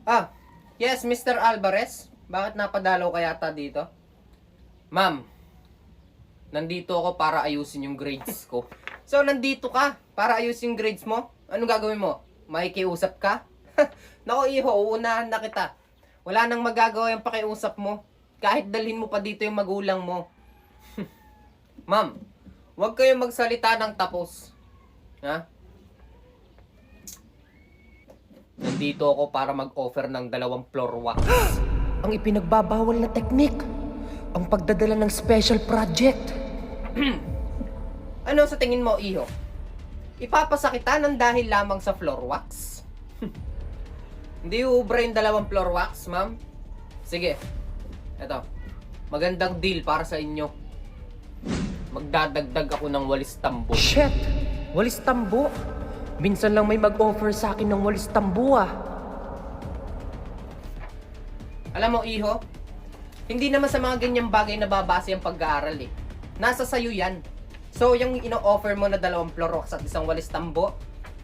Ah, yes, Mr. Alvarez. Bakit napadalaw ka yata dito? Ma'am, nandito ako para ayusin yung grades ko. So, nandito ka para ayusin yung grades mo? Anong gagawin mo? Makikiusap ka? Nako, iho, uunahan na kita. Wala nang magagawa yung pakiusap mo. Kahit dalhin mo pa dito yung magulang mo. Ma'am, huwag kayong magsalita ng tapos. Ha? Nandito ako para mag-offer ng 2 floor wax. Ang ipinagbabawal na teknik, ang pagdadala ng special project. Ano sa tingin mo, iho? Ipapasakita ng dahil lamang sa floor wax? Hindi uubra yung 2 floor wax, ma'am? Sige, eto. Magandang deal para sa inyo. Magdadagdag ako ng walis tambo. Shit! Walis tambo. Minsan lang may mag-offer sa akin ng walis tambo ah. Alam mo, iho, hindi naman sa mga ganyang bagay na babase ang pag-aaral eh. Nasa sayo yan. So, yung ino-offer mo na 2 floor wax at isang walis tambo,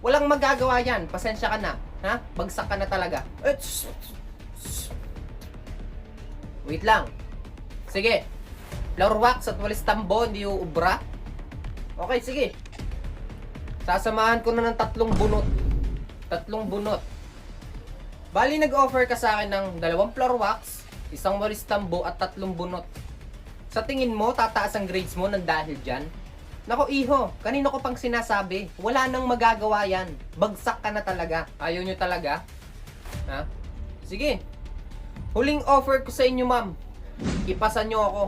walang magagawa yan. Pasensya ka na. Ha? Bagsak ka na talaga. Wait lang. Sige. Floor wax at walis tambo, hindi uubra. Okay, sige. Sasamahan ko na ng 3 bunot. 3 bunot. Bali, nag-offer ka sa akin ng 2 floor wax, isang walis tambo at 3 bunot. Sa tingin mo, tataas ang grades mo ng dahil dyan? Nako, iho, kanino ko pang sinasabi? Wala nang magagawa yan. Bagsak ka na talaga. Ayaw nyo talaga? Ha? Sige. Huling offer ko sa inyo, ma'am. Ipasa nyo ako.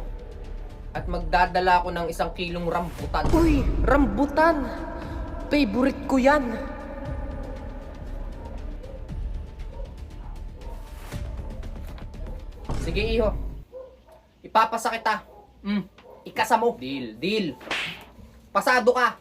At magdadala ako ng 1 kilong rambutan. Uy! Rambutan! Favorite ko yan! Sige, iho. Ipapasa kita. Ikasa mo. Deal, deal. Pasado ka.